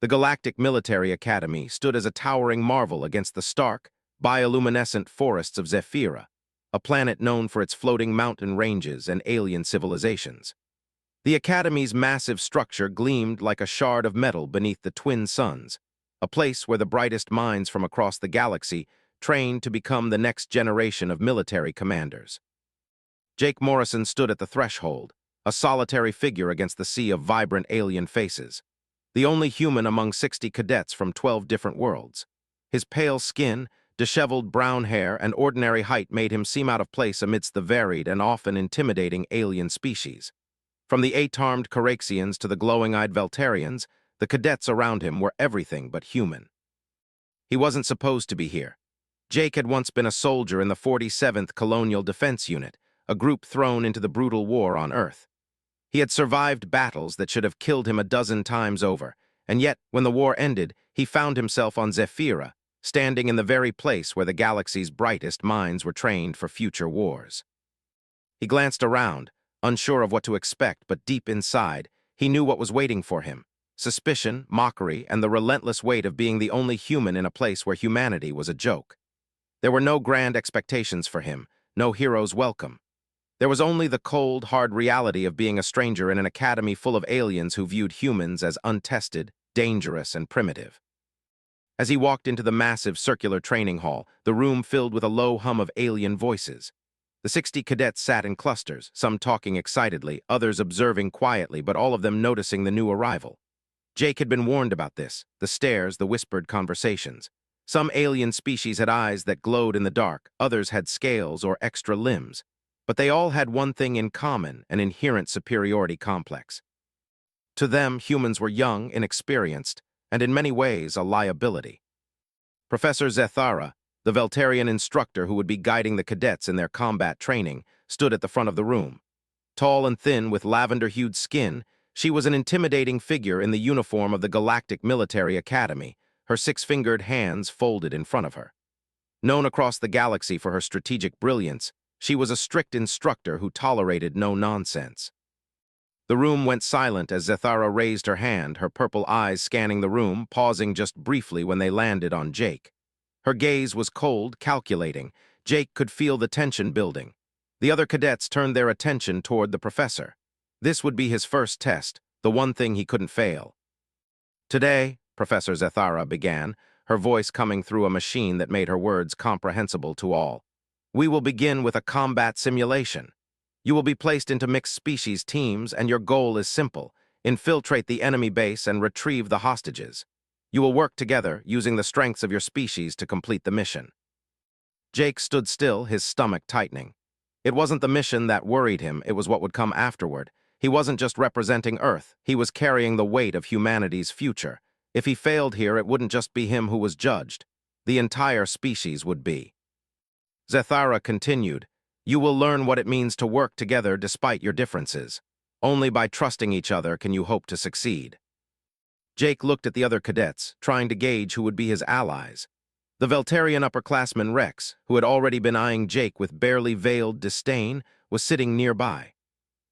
The Galactic Military Academy stood as a towering marvel against the stark, bioluminescent forests of Zephyra, a planet known for its floating mountain ranges and alien civilizations. The Academy's massive structure gleamed like a shard of metal beneath the twin suns, a place where the brightest minds from across the galaxy trained to become the next generation of military commanders. Jake Morrison stood at the threshold, a solitary figure against the sea of vibrant alien faces, the only human among 60 cadets from 12 different worlds. His pale skin, disheveled brown hair, and ordinary height made him seem out of place amidst the varied and often intimidating alien species. From the 8-armed Caraxians to the glowing-eyed Veltarians, the cadets around him were everything but human. He wasn't supposed to be here. Jake had once been a soldier in the 47th Colonial Defense Unit, a group thrown into the brutal war on Earth. He had survived battles that should have killed him a dozen times over, and yet, when the war ended, he found himself on Zephyra, standing in the very place where the galaxy's brightest minds were trained for future wars. He glanced around, unsure of what to expect, but deep inside, he knew what was waiting for him: suspicion, mockery, and the relentless weight of being the only human in a place where humanity was a joke. There were no grand expectations for him, no hero's welcome. There was only the cold, hard reality of being a stranger in an academy full of aliens who viewed humans as untested, dangerous, and primitive. As he walked into the massive circular training hall, the room filled with a low hum of alien voices. The 60 cadets sat in clusters, some talking excitedly, others observing quietly, but all of them noticing the new arrival. Jake had been warned about this: the stares, the whispered conversations. Some alien species had eyes that glowed in the dark, others had scales or extra limbs. But they all had one thing in common: an inherent superiority complex. To them, humans were young, inexperienced, and in many ways a liability. Professor Zethara, the Veltarian instructor who would be guiding the cadets in their combat training, stood at the front of the room. Tall and thin with lavender-hued skin, she was an intimidating figure in the uniform of the Galactic Military Academy, her 6-fingered hands folded in front of her. Known across the galaxy for her strategic brilliance, she was a strict instructor who tolerated no nonsense. The room went silent as Zethara raised her hand, her purple eyes scanning the room, pausing just briefly when they landed on Jake. Her gaze was cold, calculating. Jake could feel the tension building. The other cadets turned their attention toward the professor. This would be his first test, the one thing he couldn't fail. "Today," Professor Zethara began, her voice coming through a machine that made her words comprehensible to all, "we will begin with a combat simulation. You will be placed into mixed species teams, and your goal is simple: infiltrate the enemy base and retrieve the hostages. You will work together, using the strengths of your species to complete the mission." Jake stood still, his stomach tightening. It wasn't the mission that worried him, it was what would come afterward. He wasn't just representing Earth, he was carrying the weight of humanity's future. If he failed here, it wouldn't just be him who was judged. The entire species would be. Zethara continued, "You will learn what it means to work together despite your differences. Only by trusting each other can you hope to succeed." Jake looked at the other cadets, trying to gauge who would be his allies. The Veltarian upperclassman Rex, who had already been eyeing Jake with barely veiled disdain, was sitting nearby.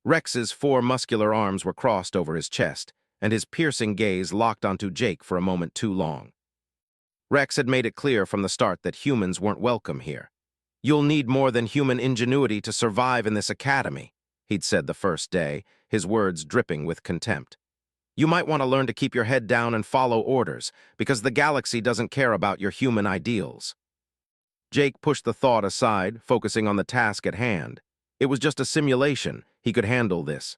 Rex's 4 muscular arms were crossed over his chest, and his piercing gaze locked onto Jake for a moment too long. Rex had made it clear from the start that humans weren't welcome here. "You'll need more than human ingenuity to survive in this academy," he'd said the first day, his words dripping with contempt. "You might want to learn to keep your head down and follow orders, because the galaxy doesn't care about your human ideals." Jake pushed the thought aside, focusing on the task at hand. It was just a simulation. He could handle this.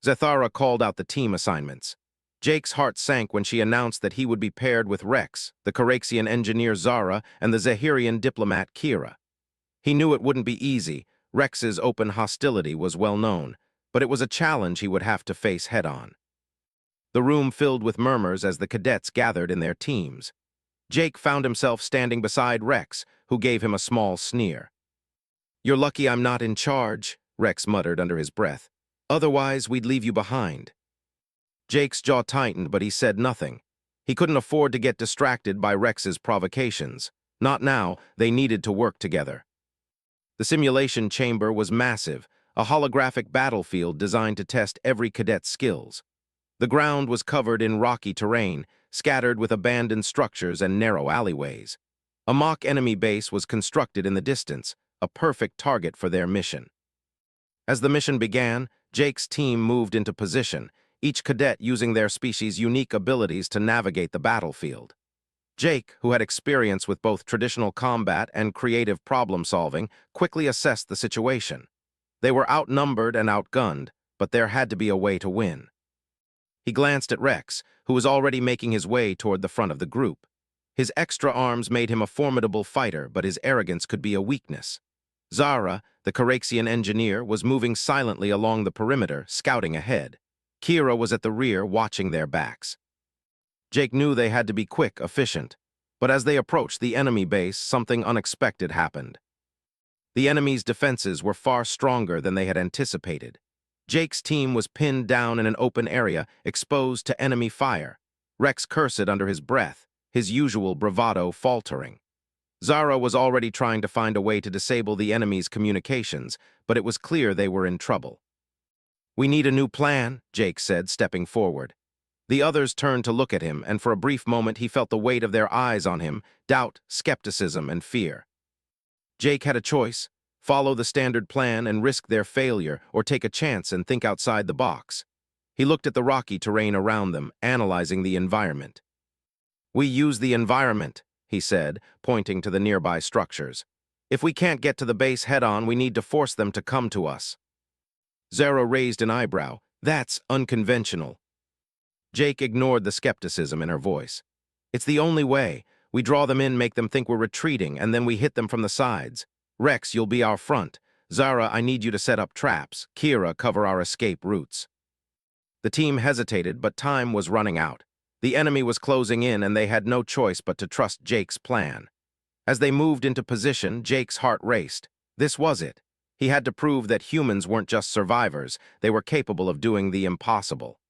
Zethara called out the team assignments. Jake's heart sank when she announced that he would be paired with Rex, the Caraxian engineer Zara, and the Zahirian diplomat Kira. He knew it wouldn't be easy. Rex's open hostility was well known, but it was a challenge he would have to face head-on. The room filled with murmurs as the cadets gathered in their teams. Jake found himself standing beside Rex, who gave him a small sneer. "You're lucky I'm not in charge," Rex muttered under his breath. "Otherwise, we'd leave you behind." Jake's jaw tightened, but he said nothing. He couldn't afford to get distracted by Rex's provocations. Not now, they needed to work together. The simulation chamber was massive, a holographic battlefield designed to test every cadet's skills. The ground was covered in rocky terrain, scattered with abandoned structures and narrow alleyways. A mock enemy base was constructed in the distance, a perfect target for their mission. As the mission began, Jake's team moved into position, each cadet using their species' unique abilities to navigate the battlefield. Jake, who had experience with both traditional combat and creative problem-solving, quickly assessed the situation. They were outnumbered and outgunned, but there had to be a way to win. He glanced at Rex, who was already making his way toward the front of the group. His extra arms made him a formidable fighter, but his arrogance could be a weakness. Zara, the Caraxian engineer, was moving silently along the perimeter, scouting ahead. Kira was at the rear, watching their backs. Jake knew they had to be quick, efficient, but as they approached the enemy base, something unexpected happened. The enemy's defenses were far stronger than they had anticipated. Jake's team was pinned down in an open area, exposed to enemy fire. Rex cursed under his breath, his usual bravado faltering. Zara was already trying to find a way to disable the enemy's communications, but it was clear they were in trouble. "We need a new plan," Jake said, stepping forward. The others turned to look at him, and for a brief moment he felt the weight of their eyes on him, doubt, skepticism, and fear. Jake had a choice: follow the standard plan and risk their failure, or take a chance and think outside the box. He looked at the rocky terrain around them, analyzing the environment. "We use the environment," he said, pointing to the nearby structures. "If we can't get to the base head-on, we need to force them to come to us." Zara raised an eyebrow. "That's unconventional." Jake ignored the skepticism in her voice. "It's the only way. We draw them in, make them think we're retreating, and then we hit them from the sides. Rex, you'll be our front. Zara, I need you to set up traps. Kira, cover our escape routes." The team hesitated, but time was running out. The enemy was closing in, and they had no choice but to trust Jake's plan. As they moved into position, Jake's heart raced. This was it. He had to prove that humans weren't just survivors, they were capable of doing the impossible.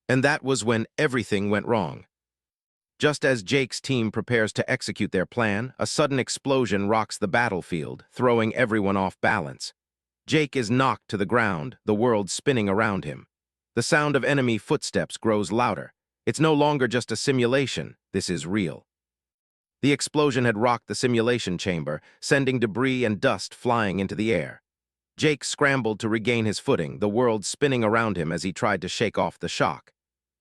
And that was when everything went wrong. Just as Jake's team prepares to execute their plan, a sudden explosion rocks the battlefield, throwing everyone off balance. Jake is knocked to the ground, the world spinning around him. The sound of enemy footsteps grows louder. It's no longer just a simulation, this is real. The explosion had rocked the simulation chamber, sending debris and dust flying into the air. Jake scrambled to regain his footing, the world spinning around him as he tried to shake off the shock.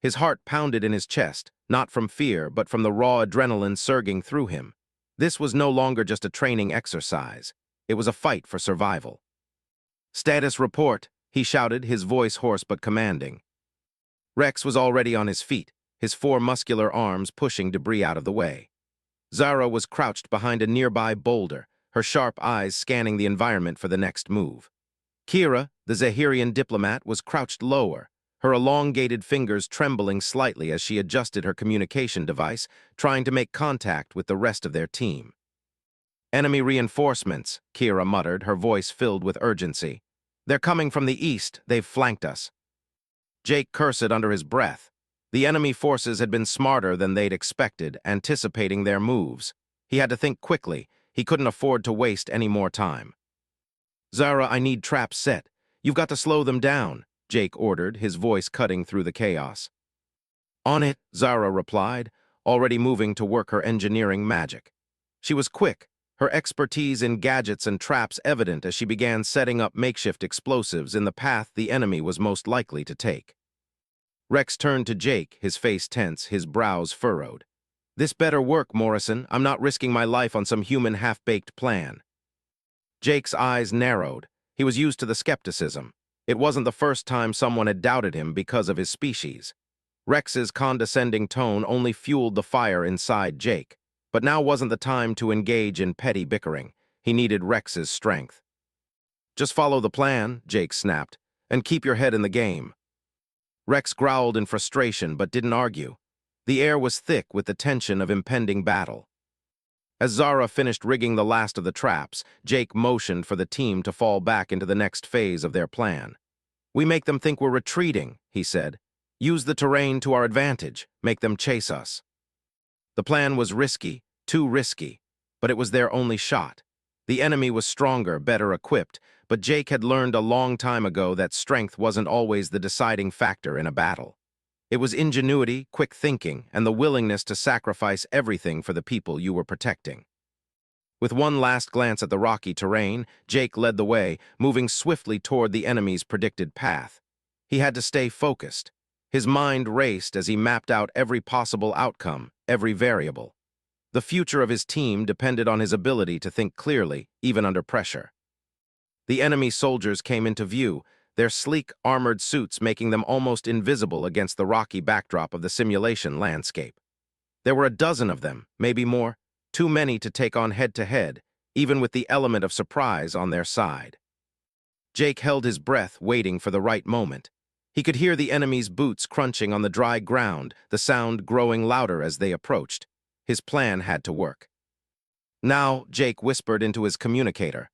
His heart pounded in his chest, not from fear, but from the raw adrenaline surging through him. This was no longer just a training exercise. It was a fight for survival. "Status report," he shouted, his voice hoarse but commanding. Rex was already on his feet, his 4 muscular arms pushing debris out of the way. Zara was crouched behind a nearby boulder, her sharp eyes scanning the environment for the next move. Kira, the Zahirian diplomat, was crouched lower, her elongated fingers trembling slightly as she adjusted her communication device, trying to make contact with the rest of their team. "Enemy reinforcements," Kira muttered, her voice filled with urgency. "They're coming from the east, they've flanked us." Jake cursed under his breath. The enemy forces had been smarter than they'd expected, anticipating their moves. He had to think quickly. He couldn't afford to waste any more time. "Zara, I need traps set. You've got to slow them down," Jake ordered, his voice cutting through the chaos. "On it," Zara replied, already moving to work her engineering magic. She was quick, her expertise in gadgets and traps evident as she began setting up makeshift explosives in the path the enemy was most likely to take. Rex turned to Jake, his face tense, his brows furrowed. "This better work, Morrison. I'm not risking my life on some human half-baked plan." Jake's eyes narrowed. He was used to the skepticism. It wasn't the first time someone had doubted him because of his species. Rex's condescending tone only fueled the fire inside Jake. But now wasn't the time to engage in petty bickering. He needed Rex's strength. "Just follow the plan," Jake snapped, "and keep your head in the game." Rex growled in frustration but didn't argue. The air was thick with the tension of impending battle. As Zara finished rigging the last of the traps, Jake motioned for the team to fall back into the next phase of their plan. "We make them think we're retreating," he said. "Use the terrain to our advantage, make them chase us." The plan was risky, too risky, but it was their only shot. The enemy was stronger, better equipped, but Jake had learned a long time ago that strength wasn't always the deciding factor in a battle. It was ingenuity, quick thinking, and the willingness to sacrifice everything for the people you were protecting. With one last glance at the rocky terrain, Jake led the way, moving swiftly toward the enemy's predicted path. He had to stay focused. His mind raced as he mapped out every possible outcome, every variable. The future of his team depended on his ability to think clearly, even under pressure. The enemy soldiers came into view, their sleek, armored suits making them almost invisible against the rocky backdrop of the simulation landscape. There were a dozen of them, maybe more, too many to take on head-to-head, even with the element of surprise on their side. Jake held his breath, waiting for the right moment. He could hear the enemy's boots crunching on the dry ground, the sound growing louder as they approached. His plan had to work. Now, Jake whispered into his communicator.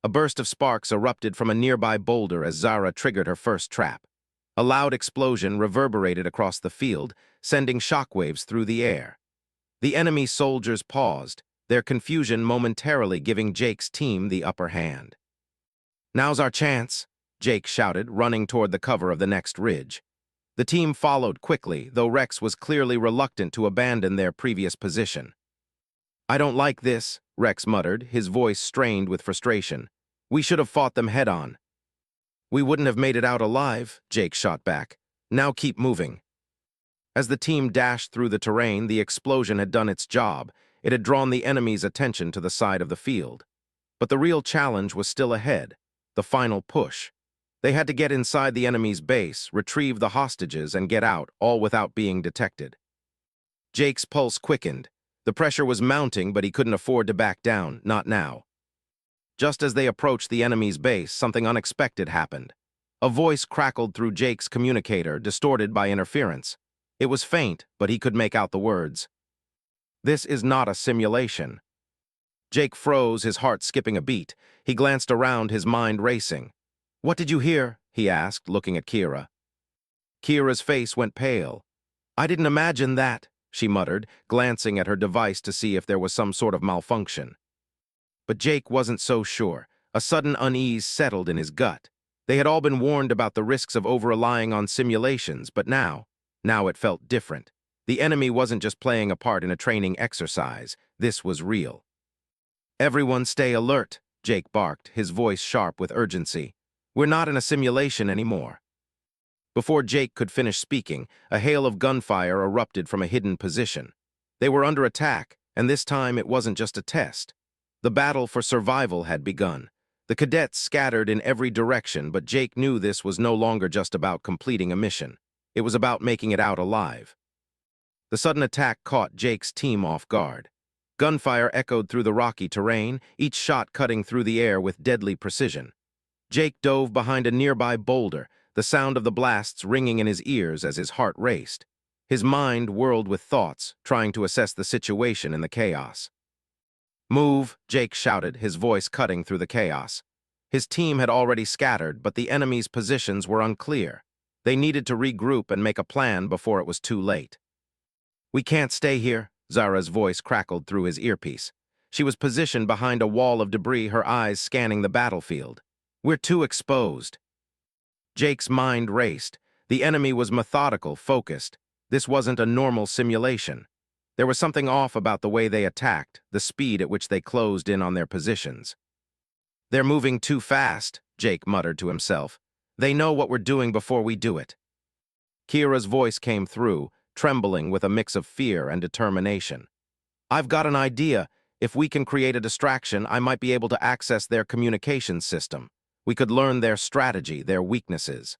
A burst of sparks erupted from a nearby boulder as Zara triggered her first trap. A loud explosion reverberated across the field, sending shockwaves through the air. The enemy soldiers paused, their confusion momentarily giving Jake's team the upper hand. "Now's our chance," Jake shouted, running toward the cover of the next ridge. The team followed quickly, though Rex was clearly reluctant to abandon their previous position. "I don't like this," Rex muttered, his voice strained with frustration. "We should have fought them head-on." "We wouldn't have made it out alive," Jake shot back. "Now keep moving." As the team dashed through the terrain, the explosion had done its job. It had drawn the enemy's attention to the side of the field. But the real challenge was still ahead, the final push. They had to get inside the enemy's base, retrieve the hostages, and get out, all without being detected. Jake's pulse quickened. The pressure was mounting, but he couldn't afford to back down, not now. Just as they approached the enemy's base, something unexpected happened. A voice crackled through Jake's communicator, distorted by interference. It was faint, but he could make out the words. "This is not a simulation." Jake froze, his heart skipping a beat. He glanced around, his mind racing. "What did you hear?" he asked, looking at Kira. Kira's face went pale. "I didn't imagine that," she muttered, glancing at her device to see if there was some sort of malfunction. But Jake wasn't so sure. A sudden unease settled in his gut. They had all been warned about the risks of over-relying on simulations, but now it felt different. The enemy wasn't just playing a part in a training exercise. This was real. "Everyone stay alert," Jake barked, his voice sharp with urgency. "We're not in a simulation anymore." Before Jake could finish speaking, a hail of gunfire erupted from a hidden position. They were under attack, and this time it wasn't just a test. The battle for survival had begun. The cadets scattered in every direction, but Jake knew this was no longer just about completing a mission. It was about making it out alive. The sudden attack caught Jake's team off guard. Gunfire echoed through the rocky terrain, each shot cutting through the air with deadly precision. Jake dove behind a nearby boulder, the sound of the blasts ringing in his ears as his heart raced. His mind whirled with thoughts, trying to assess the situation in the chaos. "Move," Jake shouted, his voice cutting through the chaos. His team had already scattered, but the enemy's positions were unclear. They needed to regroup and make a plan before it was too late. "We can't stay here," Zara's voice crackled through his earpiece. She was positioned behind a wall of debris, her eyes scanning the battlefield. "We're too exposed." Jake's mind raced. The enemy was methodical, focused. This wasn't a normal simulation. There was something off about the way they attacked, the speed at which they closed in on their positions. "They're moving too fast," Jake muttered to himself. "They know what we're doing before we do it." Kira's voice came through, trembling with a mix of fear and determination. "I've got an idea. If we can create a distraction, I might be able to access their communications system. We could learn their strategy, their weaknesses."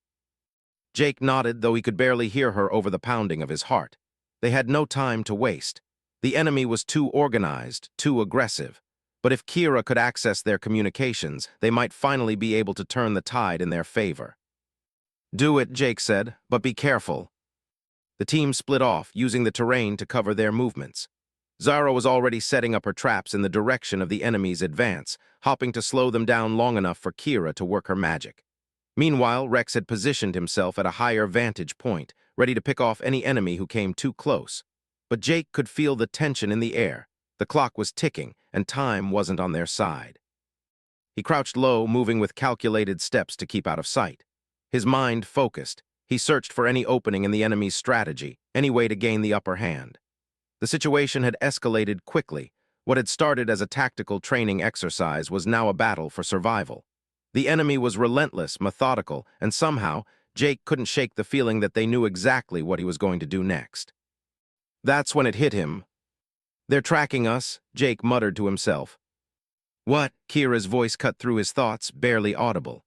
Jake nodded, though he could barely hear her over the pounding of his heart. They had no time to waste. The enemy was too organized, too aggressive. But if Kira could access their communications, they might finally be able to turn the tide in their favor. "Do it," Jake said, "but be careful." The team split off, using the terrain to cover their movements. Zara was already setting up her traps in the direction of the enemy's advance, hopping to slow them down long enough for Kira to work her magic. Meanwhile, Rex had positioned himself at a higher vantage point, ready to pick off any enemy who came too close. But Jake could feel the tension in the air. The clock was ticking, and time wasn't on their side. He crouched low, moving with calculated steps to keep out of sight. His mind focused. He searched for any opening in the enemy's strategy, any way to gain the upper hand. The situation had escalated quickly. What had started as a tactical training exercise was now a battle for survival. The enemy was relentless, methodical, and somehow, Jake couldn't shake the feeling that they knew exactly what he was going to do next. That's when it hit him. "They're tracking us," Jake muttered to himself. "What?" Kira's voice cut through his thoughts, barely audible.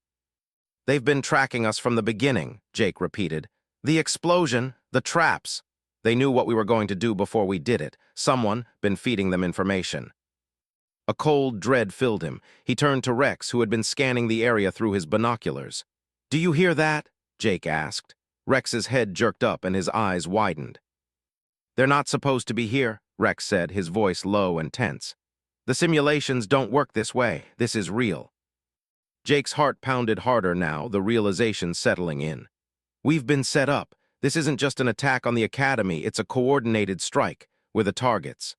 "They've been tracking us from the beginning," Jake repeated. "The explosion, the traps. They knew what we were going to do before we did it. Someone been feeding them information." A cold dread filled him. He turned to Rex, who had been scanning the area through his binoculars. "Do you hear that?" Jake asked. Rex's head jerked up and his eyes widened. "They're not supposed to be here," Rex said, his voice low and tense. "The simulations don't work this way. This is real." Jake's heart pounded harder now, the realization settling in. "We've been set up. This isn't just an attack on the Academy, it's a coordinated strike, with the targets."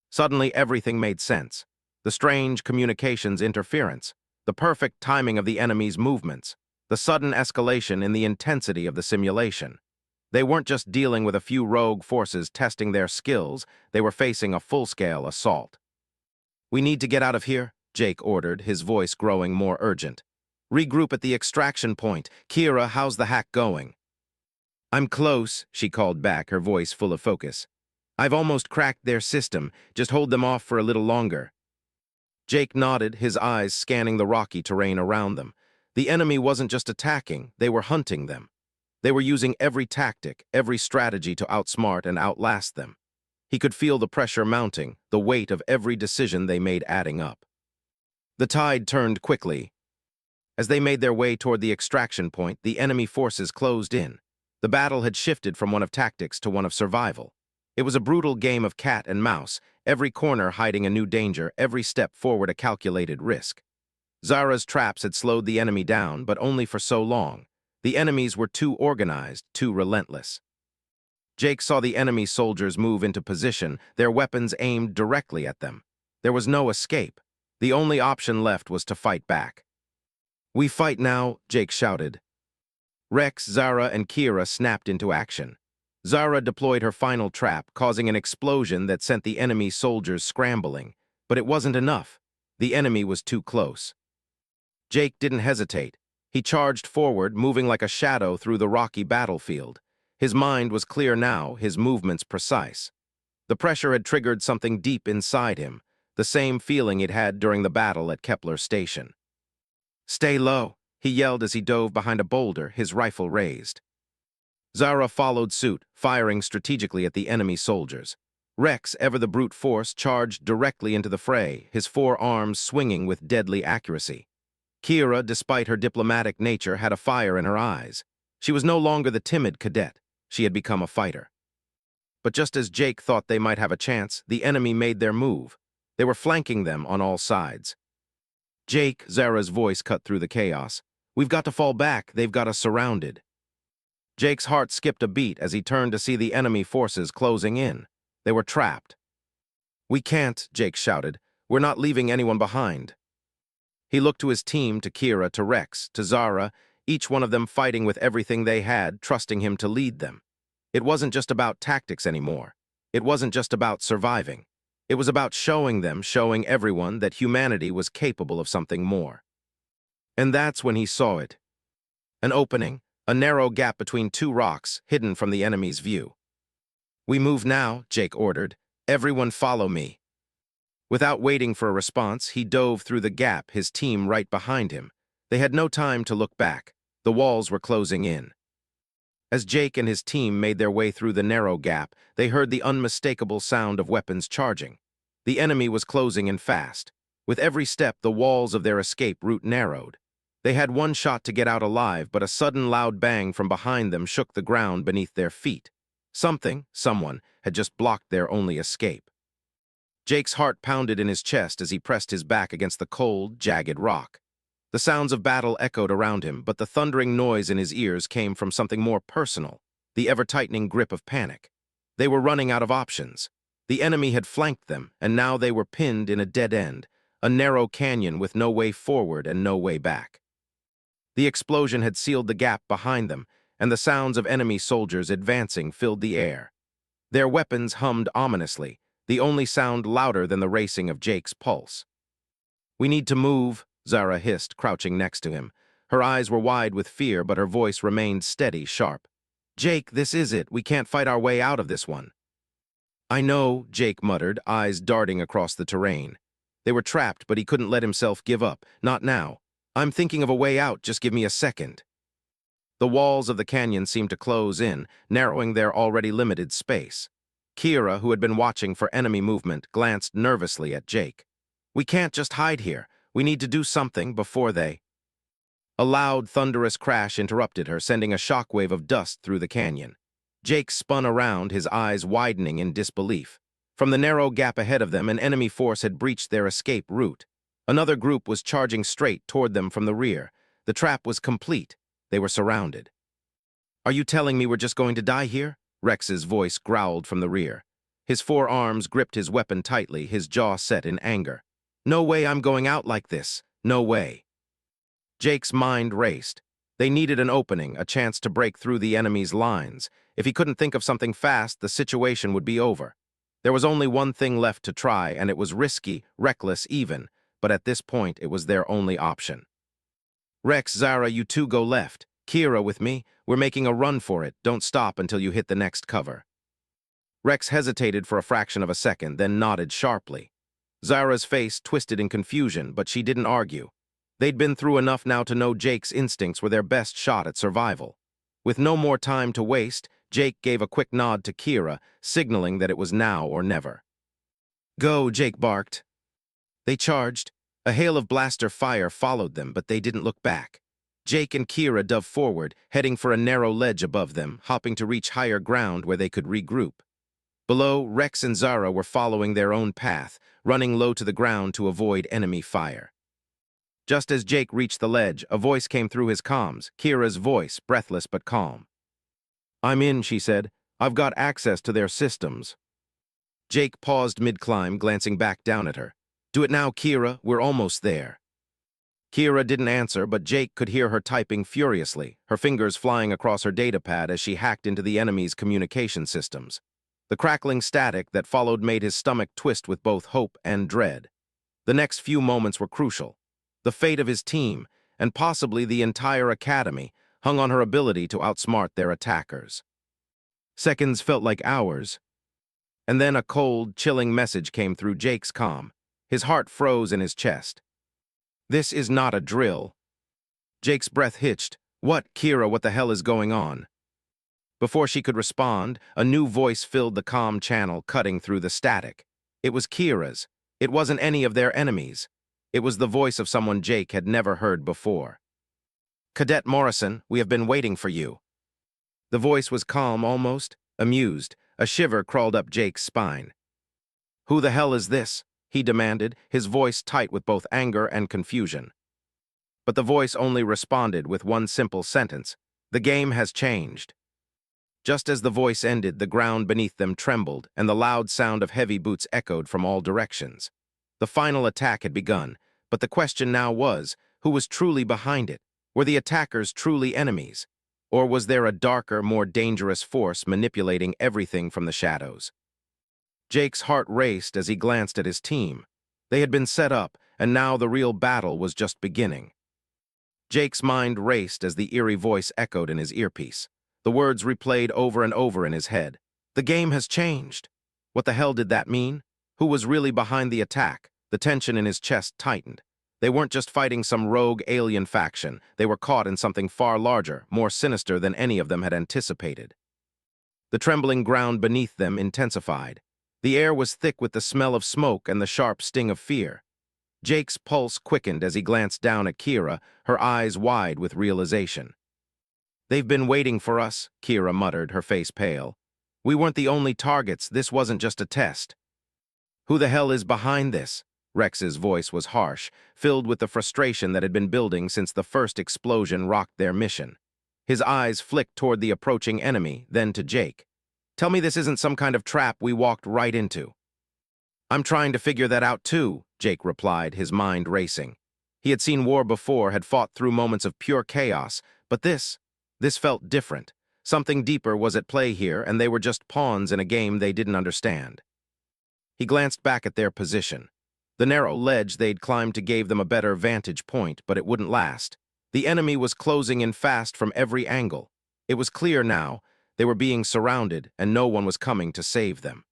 Suddenly, everything made sense. The strange communications interference, the perfect timing of the enemy's movements, the sudden escalation in the intensity of the simulation. They weren't just dealing with a few rogue forces testing their skills, they were facing a full-scale assault. "We need to get out of here," Jake ordered, his voice growing more urgent. "Regroup at the extraction point. Kira, how's the hack going?" "I'm close," she called back, her voice full of focus. "I've almost cracked their system. Just hold them off for a little longer." Jake nodded, his eyes scanning the rocky terrain around them. The enemy wasn't just attacking, they were hunting them. They were using every tactic, every strategy to outsmart and outlast them. He could feel the pressure mounting, the weight of every decision they made adding up. The tide turned quickly. As they made their way toward the extraction point, the enemy forces closed in. The battle had shifted from one of tactics to one of survival. It was a brutal game of cat and mouse, every corner hiding a new danger, every step forward a calculated risk. Zara's traps had slowed the enemy down, but only for so long. The enemies were too organized, too relentless. Jake saw the enemy soldiers move into position, their weapons aimed directly at them. There was no escape. The only option left was to fight back. "We fight now," Jake shouted. Rex, Zara, and Kira snapped into action. Zara deployed her final trap, causing an explosion that sent the enemy soldiers scrambling. But it wasn't enough. The enemy was too close. Jake didn't hesitate. He charged forward, moving like a shadow through the rocky battlefield. His mind was clear now, his movements precise. The pressure had triggered something deep inside him, the same feeling he'd had during the battle at Kepler Station. "Stay low," he yelled as he dove behind a boulder, his rifle raised. Zara followed suit, firing strategically at the enemy soldiers. Rex, ever the brute force, charged directly into the fray, his four arms swinging with deadly accuracy. Kira, despite her diplomatic nature, had a fire in her eyes. She was no longer the timid cadet. She had become a fighter. But just as Jake thought they might have a chance, the enemy made their move. They were flanking them on all sides. "Jake," Zara's voice cut through the chaos. "We've got to fall back. They've got us surrounded." Jake's heart skipped a beat as he turned to see the enemy forces closing in. They were trapped. "We can't," Jake shouted. "We're not leaving anyone behind." He looked to his team, to Kira, to Rex, to Zara, each one of them fighting with everything they had, trusting him to lead them. It wasn't just about tactics anymore. It wasn't just about surviving. It was about showing everyone that humanity was capable of something more. And that's when he saw it. An opening, a narrow gap between two rocks, hidden from the enemy's view. "We move now," Jake ordered. "Everyone follow me." Without waiting for a response, he dove through the gap, his team right behind him. They had no time to look back. The walls were closing in. As Jake and his team made their way through the narrow gap, they heard the unmistakable sound of weapons charging. The enemy was closing in fast. With every step, the walls of their escape route narrowed. They had one shot to get out alive, but a sudden loud bang from behind them shook the ground beneath their feet. Someone, had just blocked their only escape. Jake's heart pounded in his chest as he pressed his back against the cold, jagged rock. The sounds of battle echoed around him, but the thundering noise in his ears came from something more personal, the ever-tightening grip of panic. They were running out of options. The enemy had flanked them, and now they were pinned in a dead end, a narrow canyon with no way forward and no way back. The explosion had sealed the gap behind them, and the sounds of enemy soldiers advancing filled the air. Their weapons hummed ominously, the only sound louder than the racing of Jake's pulse. "We need to move," Zara hissed, crouching next to him. Her eyes were wide with fear, but her voice remained steady, sharp. "Jake, this is it. We can't fight our way out of this one." "I know," Jake muttered, eyes darting across the terrain. They were trapped, but he couldn't let himself give up. "Not now. I'm thinking of a way out. Just give me a second." The walls of the canyon seemed to close in, narrowing their already limited space. Kira, who had been watching for enemy movement, glanced nervously at Jake. "We can't just hide here. We need to do something before they—" A loud, thunderous crash interrupted her, sending a shockwave of dust through the canyon. Jake spun around, his eyes widening in disbelief. From the narrow gap ahead of them, an enemy force had breached their escape route. Another group was charging straight toward them from the rear. The trap was complete. They were surrounded. "Are you telling me we're just going to die here?" Rex's voice growled from the rear. His forearms gripped his weapon tightly, his jaw set in anger. "No way I'm going out like this. No way." Jake's mind raced. They needed an opening, a chance to break through the enemy's lines. If he couldn't think of something fast, the situation would be over. There was only one thing left to try, and it was risky, reckless even, but at this point it was their only option. "Rex, Zara, you two go left. Kira with me. We're making a run for it. Don't stop until you hit the next cover." Rex hesitated for a fraction of a second, then nodded sharply. Zara's face twisted in confusion, but she didn't argue. They'd been through enough now to know Jake's instincts were their best shot at survival. With no more time to waste, Jake gave a quick nod to Kira, signaling that it was now or never. "Go," Jake barked. They charged. A hail of blaster fire followed them, but they didn't look back. Jake and Kira dove forward, heading for a narrow ledge above them, hopping to reach higher ground where they could regroup. Below, Rex and Zara were following their own path, running low to the ground to avoid enemy fire. Just as Jake reached the ledge, a voice came through his comms, Kira's voice, breathless but calm. "I'm in," she said. "I've got access to their systems." Jake paused mid-climb, glancing back down at her. "Do it now, Kira. We're almost there." Kira didn't answer, but Jake could hear her typing furiously, her fingers flying across her datapad as she hacked into the enemy's communication systems. The crackling static that followed made his stomach twist with both hope and dread. The next few moments were crucial. The fate of his team, and possibly the entire academy, hung on her ability to outsmart their attackers. Seconds felt like hours. And then a cold, chilling message came through Jake's comm. His heart froze in his chest. "This is not a drill." Jake's breath hitched. "What, Kira, what the hell is going on?" Before she could respond, a new voice filled the comm channel, cutting through the static. It was Kira's. It wasn't any of their enemies. It was the voice of someone Jake had never heard before. "Cadet Morrison, we have been waiting for you." The voice was calm, almost amused. A shiver crawled up Jake's spine. "Who the hell is this?" he demanded, his voice tight with both anger and confusion. But the voice only responded with one simple sentence. "The game has changed." Just as the voice ended, the ground beneath them trembled, and the loud sound of heavy boots echoed from all directions. The final attack had begun, but the question now was, who was truly behind it? Were the attackers truly enemies? Or was there a darker, more dangerous force manipulating everything from the shadows? Jake's heart raced as he glanced at his team. They had been set up, and now the real battle was just beginning. Jake's mind raced as the eerie voice echoed in his earpiece. The words replayed over and over in his head. The game has changed. What the hell did that mean? Who was really behind the attack? The tension in his chest tightened. They weren't just fighting some rogue alien faction. They were caught in something far larger, more sinister than any of them had anticipated. The trembling ground beneath them intensified. The air was thick with the smell of smoke and the sharp sting of fear. Jake's pulse quickened as he glanced down at Kira, her eyes wide with realization. "They've been waiting for us," Kira muttered, her face pale. "We weren't the only targets. This wasn't just a test." "Who the hell is behind this?" Rex's voice was harsh, filled with the frustration that had been building since the first explosion rocked their mission. His eyes flicked toward the approaching enemy, then to Jake. "Tell me this isn't some kind of trap we walked right into." "I'm trying to figure that out too," Jake replied, his mind racing. He had seen war before, had fought through moments of pure chaos, but this This felt different. Something deeper was at play here, and they were just pawns in a game they didn't understand. He glanced back at their position. The narrow ledge they'd climbed to gave them a better vantage point, but it wouldn't last. The enemy was closing in fast from every angle. It was clear now they were being surrounded, and no one was coming to save them.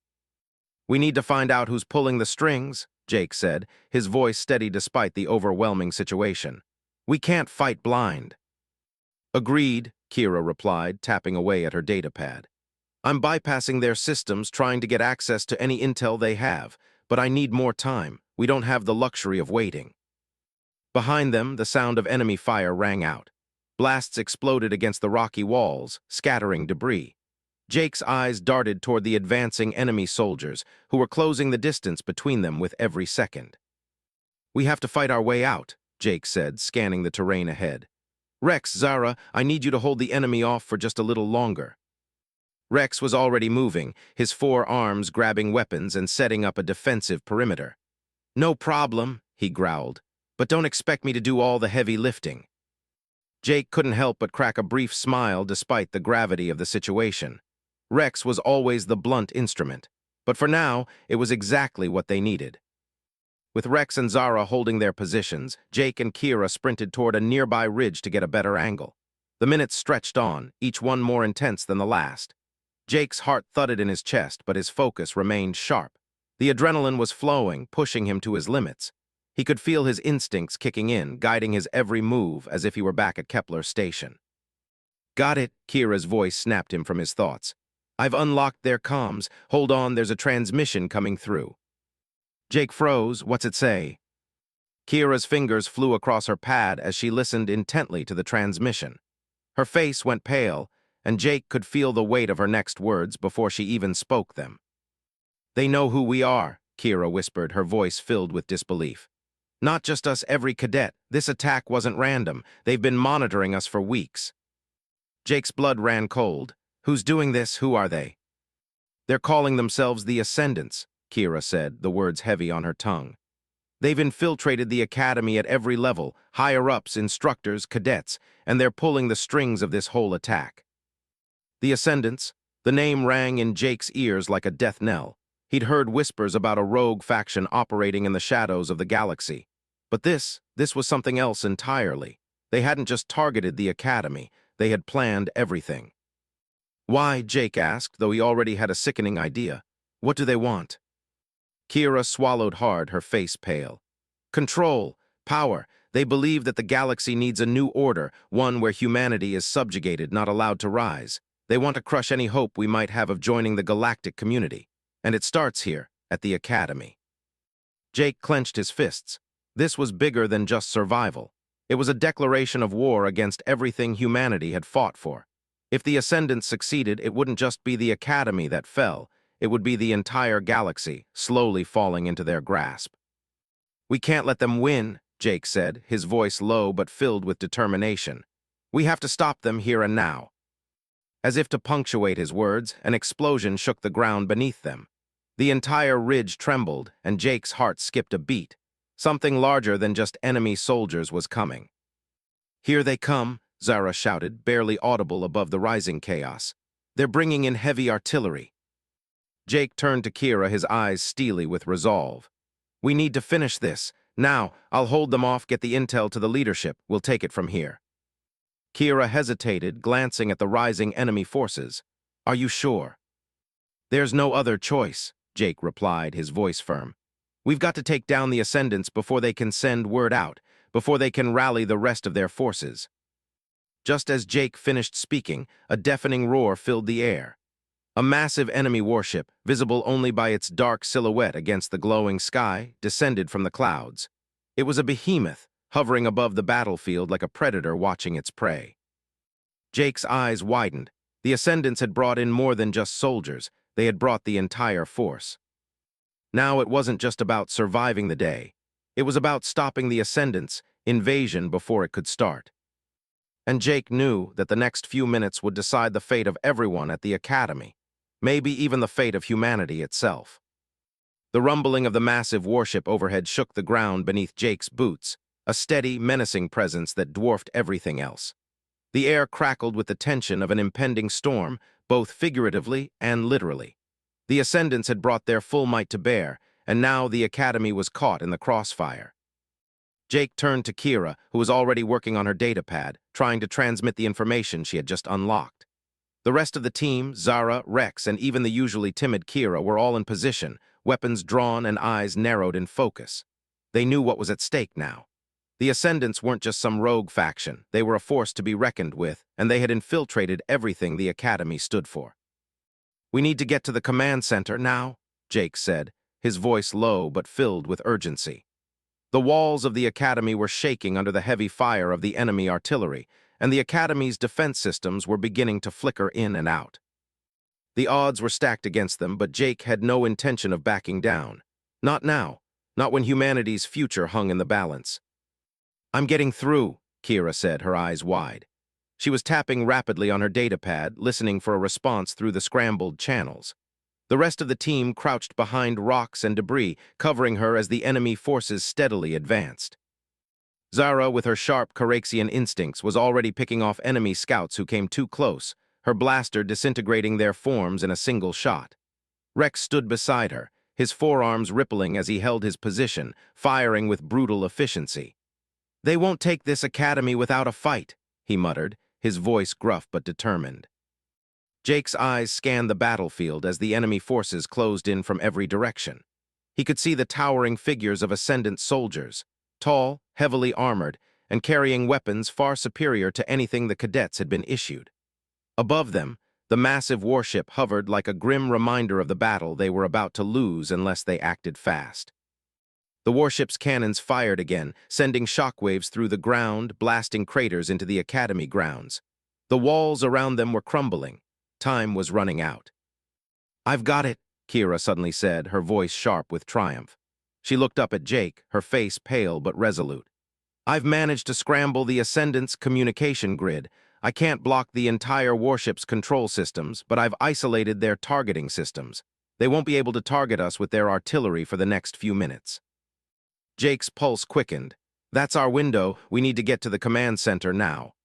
"We need to find out who's pulling the strings," Jake said, his voice steady despite the overwhelming situation. "We can't fight blind." "Agreed," Kira replied, tapping away at her datapad. "I'm bypassing their systems, trying to get access to any intel they have, but I need more time. We don't have the luxury of waiting." Behind them, the sound of enemy fire rang out. Blasts exploded against the rocky walls, scattering debris. Jake's eyes darted toward the advancing enemy soldiers, who were closing the distance between them with every second. "We have to fight our way out," Jake said, scanning the terrain ahead. "Rex, Zara, I need you to hold the enemy off for just a little longer." Rex was already moving, his 4 arms grabbing weapons and setting up a defensive perimeter. "No problem," he growled, "but don't expect me to do all the heavy lifting." Jake couldn't help but crack a brief smile despite the gravity of the situation. Rex was always the blunt instrument, but for now, it was exactly what they needed. With Rex and Zara holding their positions, Jake and Kira sprinted toward a nearby ridge to get a better angle. The minutes stretched on, each one more intense than the last. Jake's heart thudded in his chest, but his focus remained sharp. The adrenaline was flowing, pushing him to his limits. He could feel his instincts kicking in, guiding his every move as if he were back at Kepler Station. "Got it," Kira's voice snapped him from his thoughts. "I've unlocked their comms. Hold on, there's a transmission coming through." Jake froze. "What's it say?" Kira's fingers flew across her pad as she listened intently to the transmission. Her face went pale, and Jake could feel the weight of her next words before she even spoke them. "They know who we are," Kira whispered, her voice filled with disbelief. "Not just us, every cadet. This attack wasn't random. They've been monitoring us for weeks." Jake's blood ran cold. "Who's doing this? Who are they?" "They're calling themselves the Ascendants," Kira said, the words heavy on her tongue. "They've infiltrated the academy at every level, higher-ups, instructors, cadets, and they're pulling the strings of this whole attack." The Ascendants, the name rang in Jake's ears like a death knell. He'd heard whispers about a rogue faction operating in the shadows of the galaxy. But this was something else entirely. They hadn't just targeted the academy, they had planned everything. "Why?" Jake asked, though he already had a sickening idea. "What do they want?" Kira swallowed hard, her face pale. "Control, power. They believe that the galaxy needs a new order, one where humanity is subjugated, not allowed to rise. They want to crush any hope we might have of joining the galactic community. And it starts here, at the academy." Jake clenched his fists. This was bigger than just survival. It was a declaration of war against everything humanity had fought for. If the Ascendants succeeded, it wouldn't just be the academy that fell. It would be the entire galaxy, slowly falling into their grasp. "We can't let them win," Jake said, his voice low but filled with determination. "We have to stop them here and now." As if to punctuate his words, an explosion shook the ground beneath them. The entire ridge trembled, and Jake's heart skipped a beat. Something larger than just enemy soldiers was coming. "Here they come," Zara shouted, barely audible above the rising chaos. "They're bringing in heavy artillery." Jake turned to Kira, his eyes steely with resolve. "We need to finish this. Now, I'll hold them off, get the intel to the leadership. We'll take it from here." Kira hesitated, glancing at the rising enemy forces. "Are you sure?" "There's no other choice," Jake replied, his voice firm. "We've got to take down the Ascendants before they can send word out, before they can rally the rest of their forces." Just as Jake finished speaking, a deafening roar filled the air. A massive enemy warship, visible only by its dark silhouette against the glowing sky, descended from the clouds. It was a behemoth, hovering above the battlefield like a predator watching its prey. Jake's eyes widened. The Ascendants had brought in more than just soldiers. They had brought the entire force. Now it wasn't just about surviving the day. It was about stopping the Ascendants' invasion before it could start. And Jake knew that the next few minutes would decide the fate of everyone at the academy, maybe even the fate of humanity itself. The rumbling of the massive warship overhead shook the ground beneath Jake's boots, a steady, menacing presence that dwarfed everything else. The air crackled with the tension of an impending storm, both figuratively and literally. The Ascendants had brought their full might to bear, and now the Academy was caught in the crossfire. Jake turned to Kira, who was already working on her datapad, trying to transmit the information she had just unlocked. The rest of the team, Zara, Rex, and even the usually timid Kira were all in position, weapons drawn and eyes narrowed in focus. They knew what was at stake now. The Ascendants weren't just some rogue faction, they were a force to be reckoned with, and they had infiltrated everything the Academy stood for. "We need to get to the command center now," Jake said, his voice low but filled with urgency. The walls of the Academy were shaking under the heavy fire of the enemy artillery, and the Academy's defense systems were beginning to flicker in and out. The odds were stacked against them, but Jake had no intention of backing down. Not now, not when humanity's future hung in the balance. "I'm getting through," Kira said, her eyes wide. She was tapping rapidly on her datapad, listening for a response through the scrambled channels. The rest of the team crouched behind rocks and debris, covering her as the enemy forces steadily advanced. Zara, with her sharp Caraxian instincts, was already picking off enemy scouts who came too close, her blaster disintegrating their forms in a single shot. Rex stood beside her, his forearms rippling as he held his position, firing with brutal efficiency. "They won't take this academy without a fight," he muttered, his voice gruff but determined. Jake's eyes scanned the battlefield as the enemy forces closed in from every direction. He could see the towering figures of Ascendant soldiers, tall, heavily armored, and carrying weapons far superior to anything the cadets had been issued. Above them, the massive warship hovered like a grim reminder of the battle they were about to lose unless they acted fast. The warship's cannons fired again, sending shockwaves through the ground, blasting craters into the Academy grounds. The walls around them were crumbling. Time was running out. "I've got it," Kira suddenly said, her voice sharp with triumph. She looked up at Jake, her face pale but resolute. "I've managed to scramble the Ascendant's communication grid. I can't block the entire warship's control systems, but I've isolated their targeting systems. They won't be able to target us with their artillery for the next few minutes." Jake's pulse quickened. "That's our window. We need to get to the command center now."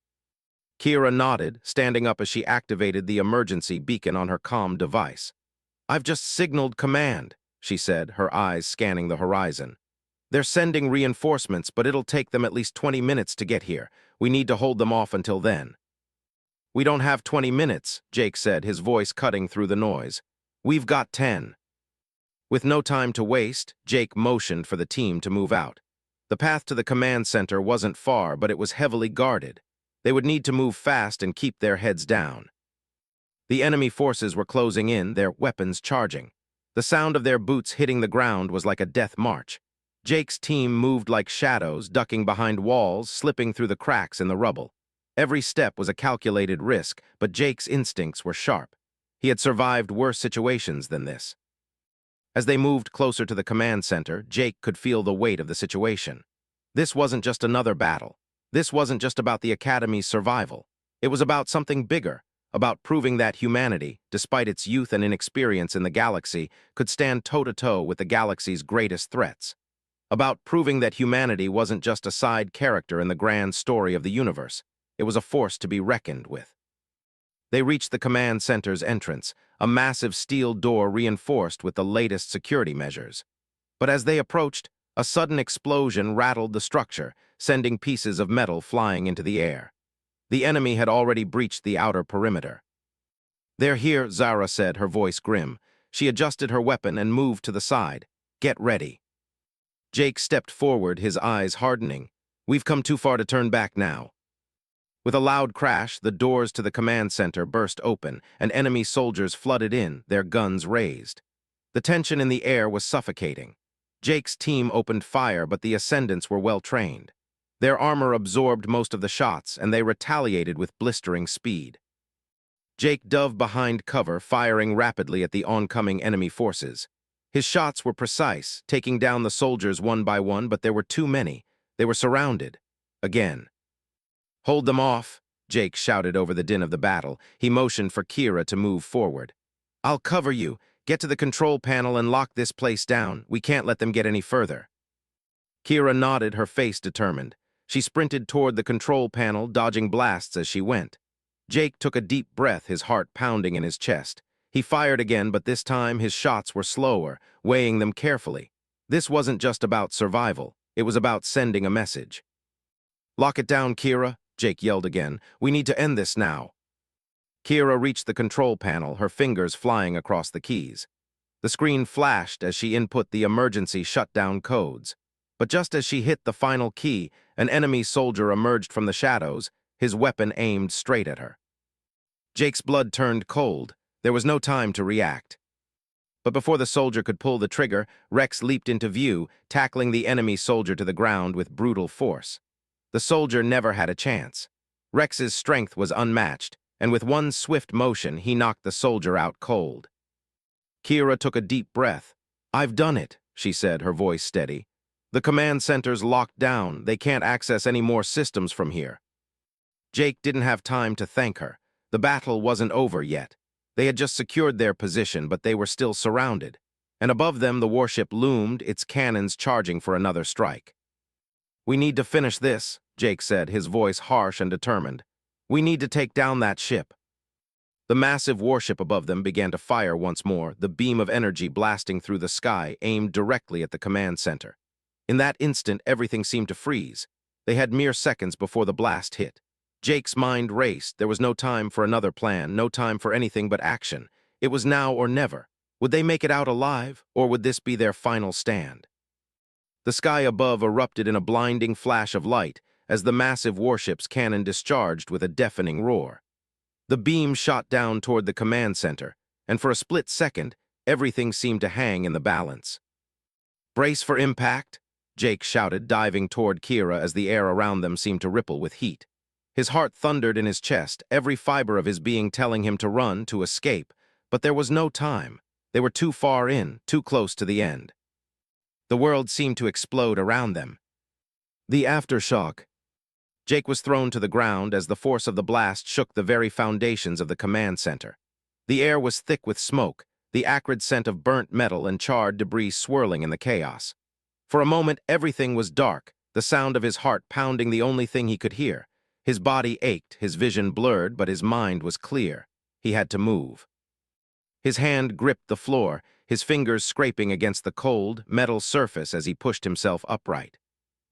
Kira nodded, standing up as she activated the emergency beacon on her comm device. "I've just signaled command," she said, her eyes scanning the horizon. "They're sending reinforcements, but it'll take them at least 20 minutes to get here. We need to hold them off until then." "We don't have 20 minutes, Jake said, his voice cutting through the noise. "We've got 10. With no time to waste, Jake motioned for the team to move out. The path to the command center wasn't far, but it was heavily guarded. They would need to move fast and keep their heads down. The enemy forces were closing in, their weapons charging. The sound of their boots hitting the ground was like a death march. Jake's team moved like shadows, ducking behind walls, slipping through the cracks in the rubble. Every step was a calculated risk, but Jake's instincts were sharp. He had survived worse situations than this. As they moved closer to the command center, Jake could feel the weight of the situation. This wasn't just another battle. This wasn't just about the Academy's survival. It was about something bigger, about proving that humanity, despite its youth and inexperience in the galaxy, could stand toe-to-toe with the galaxy's greatest threats. About proving that humanity wasn't just a side character in the grand story of the universe. It was a force to be reckoned with. They reached the command center's entrance, a massive steel door reinforced with the latest security measures. But as they approached, a sudden explosion rattled the structure, sending pieces of metal flying into the air. The enemy had already breached the outer perimeter. "They're here," Zara said, her voice grim. She adjusted her weapon and moved to the side. "Get ready." Jake stepped forward, his eyes hardening. "We've come too far to turn back now." With a loud crash, the doors to the command center burst open, and enemy soldiers flooded in, their guns raised. The tension in the air was suffocating. Jake's team opened fire, but the Ascendants were well trained. Their armor absorbed most of the shots, and they retaliated with blistering speed. Jake dove behind cover, firing rapidly at the oncoming enemy forces. His shots were precise, taking down the soldiers one by one, but there were too many. They were surrounded. Again. "Hold them off," Jake shouted over the din of the battle. He motioned for Kira to move forward. "I'll cover you. Get to the control panel and lock this place down. We can't let them get any further." Kira nodded, her face determined. She sprinted toward the control panel, dodging blasts as she went. Jake took a deep breath, his heart pounding in his chest. He fired again, but this time his shots were slower, weighing them carefully. This wasn't just about survival. It was about sending a message. "Lock it down, Kira," Jake yelled again. "We need to end this now." Kira reached the control panel, her fingers flying across the keys. The screen flashed as she input the emergency shutdown codes. But just as she hit the final key, an enemy soldier emerged from the shadows, his weapon aimed straight at her. Jake's blood turned cold. There was no time to react. But before the soldier could pull the trigger, Rex leaped into view, tackling the enemy soldier to the ground with brutal force. The soldier never had a chance. Rex's strength was unmatched, and with one swift motion, he knocked the soldier out cold. Kira took a deep breath. "I've done it," she said, her voice steady. "The command center's locked down. They can't access any more systems from here." Jake didn't have time to thank her. The battle wasn't over yet. They had just secured their position, but they were still surrounded. And above them, the warship loomed, its cannons charging for another strike. "We need to finish this," Jake said, his voice harsh and determined. "We need to take down that ship." The massive warship above them began to fire once more, the beam of energy blasting through the sky, aimed directly at the command center. In that instant, everything seemed to freeze. They had mere seconds before the blast hit. Jake's mind raced. There was no time for another plan, no time for anything but action. It was now or never. Would they make it out alive, or would this be their final stand? The sky above erupted in a blinding flash of light as the massive warship's cannon discharged with a deafening roar. The beam shot down toward the command center, and for a split second, everything seemed to hang in the balance. "Brace for impact," Jake shouted, diving toward Kira as the air around them seemed to ripple with heat. His heart thundered in his chest, every fiber of his being telling him to run, to escape, but there was no time. They were too far in, too close to the end. The world seemed to explode around them. The aftershock. Jake was thrown to the ground as the force of the blast shook the very foundations of the command center. The air was thick with smoke, the acrid scent of burnt metal and charred debris swirling in the chaos. For a moment, everything was dark, the sound of his heart pounding the only thing he could hear. His body ached, his vision blurred, but his mind was clear. He had to move. His hand gripped the floor, his fingers scraping against the cold, metal surface as he pushed himself upright.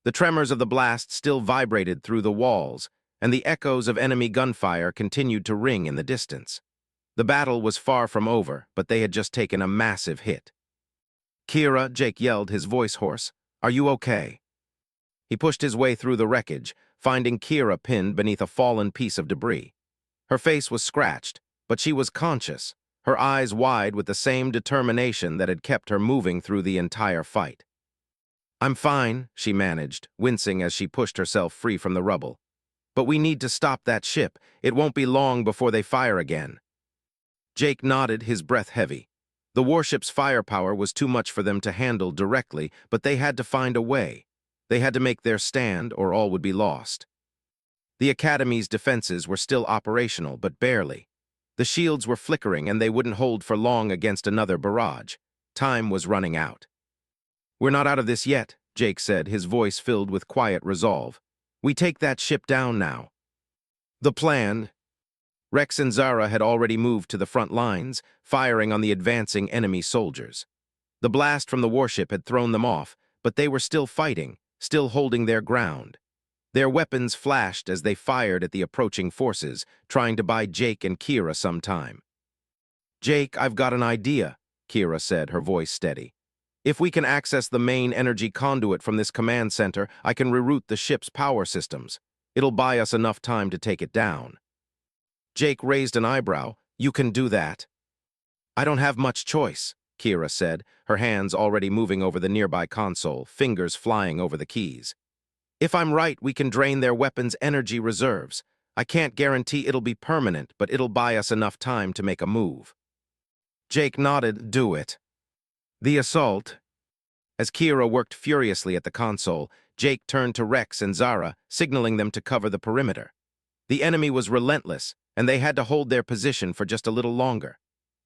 The tremors of the blast still vibrated through the walls, and the echoes of enemy gunfire continued to ring in the distance. The battle was far from over, but they had just taken a massive hit. "Kira," Jake yelled, his voice hoarse, "are you okay?" He pushed his way through the wreckage, finding Kira pinned beneath a fallen piece of debris. Her face was scratched, but she was conscious, her eyes wide with the same determination that had kept her moving through the entire fight. "I'm fine," she managed, wincing as she pushed herself free from the rubble. "But we need to stop that ship. It won't be long before they fire again." Jake nodded, his breath heavy. The warship's firepower was too much for them to handle directly, but they had to find a way. They had to make their stand, or all would be lost. The Academy's defenses were still operational, but barely. The shields were flickering, and they wouldn't hold for long against another barrage. Time was running out. "We're not out of this yet," Jake said, his voice filled with quiet resolve. "We take that ship down now." The plan. Rex and Zara had already moved to the front lines, firing on the advancing enemy soldiers. The blast from the warship had thrown them off, but they were still fighting, still holding their ground. Their weapons flashed as they fired at the approaching forces, trying to buy Jake and Kira some time. "Jake, I've got an idea," Kira said, her voice steady. "If we can access the main energy conduit from this command center, I can reroute the ship's power systems. It'll buy us enough time to take it down." Jake raised an eyebrow. "You can do that?" "I don't have much choice," Kira said, her hands already moving over the nearby console, fingers flying over the keys. "If I'm right, we can drain their weapons' energy reserves. I can't guarantee it'll be permanent, but it'll buy us enough time to make a move." Jake nodded. "Do it." The assault. As Kira worked furiously at the console, Jake turned to Rex and Zara, signaling them to cover the perimeter. The enemy was relentless, and they had to hold their position for just a little longer.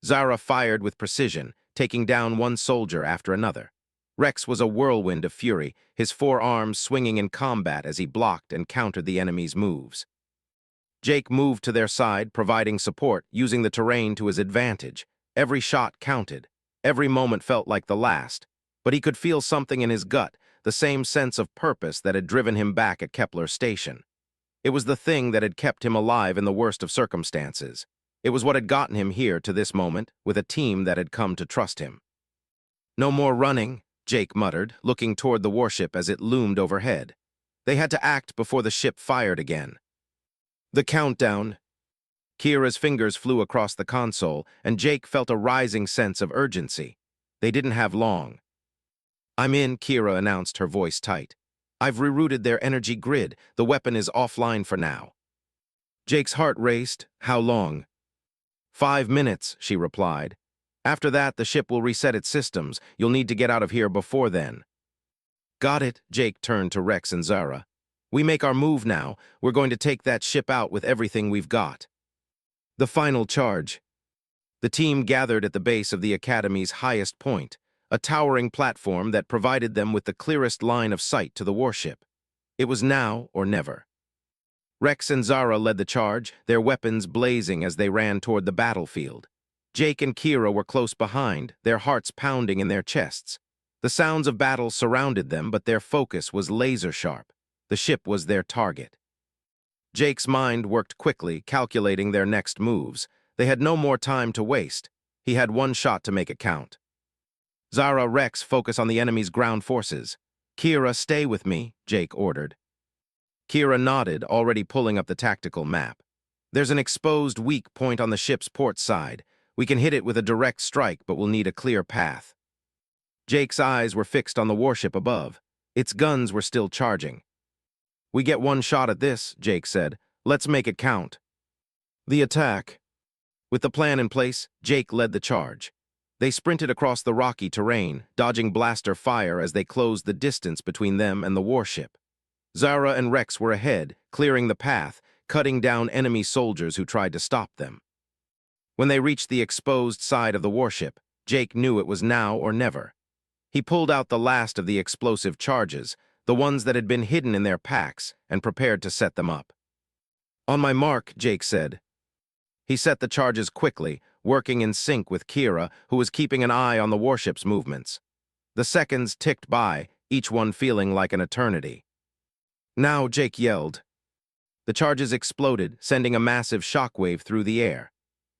Zara fired with precision, taking down one soldier after another. Rex was a whirlwind of fury, his four arms swinging in combat as he blocked and countered the enemy's moves. Jake moved to their side, providing support, using the terrain to his advantage. Every shot counted. Every moment felt like the last. But he could feel something in his gut, the same sense of purpose that had driven him back at Kepler Station. It was the thing that had kept him alive in the worst of circumstances. It was what had gotten him here to this moment, with a team that had come to trust him. "No more running," Jake muttered, looking toward the warship as it loomed overhead. They had to act before the ship fired again. The countdown. Kira's fingers flew across the console, and Jake felt a rising sense of urgency. They didn't have long. "I'm in," Kira announced, her voice tight. "I've rerouted their energy grid. The weapon is offline for now." Jake's heart raced. "How long?" "5 minutes," she replied. "After that, the ship will reset its systems. You'll need to get out of here before then." "Got it," Jake turned to Rex and Zara. "We make our move now. We're going to take that ship out with everything we've got." The final charge. The team gathered at the base of the Academy's highest point, a towering platform that provided them with the clearest line of sight to the warship. It was now or never. Rex and Zara led the charge, their weapons blazing as they ran toward the battlefield. Jake and Kira were close behind, their hearts pounding in their chests. The sounds of battle surrounded them, but their focus was laser-sharp. The ship was their target. Jake's mind worked quickly, calculating their next moves. They had no more time to waste. He had one shot to make it count. "Zara, Rex, focus on the enemy's ground forces." "Kira, stay with me," Jake ordered. Kira nodded, already pulling up the tactical map. "There's an exposed weak point on the ship's port side. We can hit it with a direct strike, but we'll need a clear path." Jake's eyes were fixed on the warship above. Its guns were still charging. "We get one shot at this," Jake said. "Let's make it count." The attack. With the plan in place, Jake led the charge. They sprinted across the rocky terrain, dodging blaster fire as they closed the distance between them and the warship. Zara and Rex were ahead, clearing the path, cutting down enemy soldiers who tried to stop them. When they reached the exposed side of the warship, Jake knew it was now or never. He pulled out the last of the explosive charges, the ones that had been hidden in their packs, and prepared to set them up. "On my mark," Jake said. He set the charges quickly, working in sync with Kira, who was keeping an eye on the warship's movements. The seconds ticked by, each one feeling like an eternity. "Now," Jake yelled. The charges exploded, sending a massive shockwave through the air.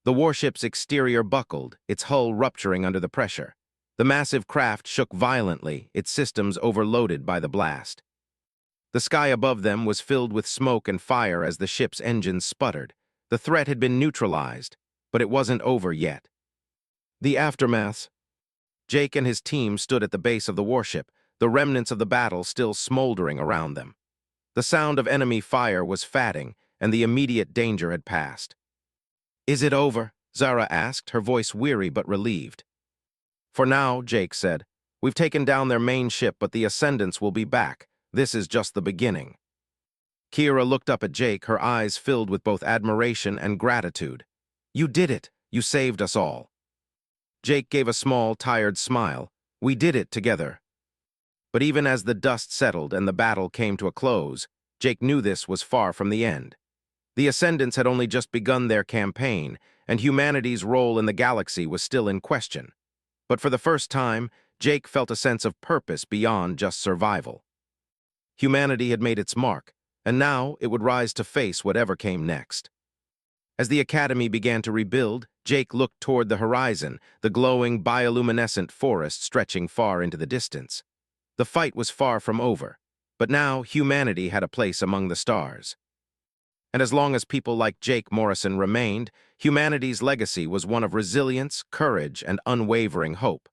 The warship's exterior buckled, its hull rupturing under the pressure. The massive craft shook violently, its systems overloaded by the blast. The sky above them was filled with smoke and fire as the ship's engines sputtered. The threat had been neutralized, but it wasn't over yet. The aftermath. Jake and his team stood at the base of the warship, the remnants of the battle still smoldering around them. The sound of enemy fire was fatting, and the immediate danger had passed. "Is it over?" Zara asked, her voice weary but relieved. "For now," Jake said. "We've taken down their main ship, but the Ascendants will be back. This is just the beginning." Kira looked up at Jake, her eyes filled with both admiration and gratitude. "You did it. You saved us all." Jake gave a small, tired smile. "We did it together." But even as the dust settled and the battle came to a close, Jake knew this was far from the end. The Ascendants had only just begun their campaign, and humanity's role in the galaxy was still in question. But for the first time, Jake felt a sense of purpose beyond just survival. Humanity had made its mark, and now it would rise to face whatever came next. As the Academy began to rebuild, Jake looked toward the horizon, the glowing bioluminescent forest stretching far into the distance. The fight was far from over, but now humanity had a place among the stars. And as long as people like Jake Morrison remained, humanity's legacy was one of resilience, courage, and unwavering hope.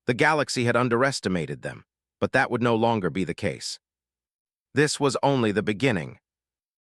The galaxy had underestimated them, but that would no longer be the case. This was only the beginning.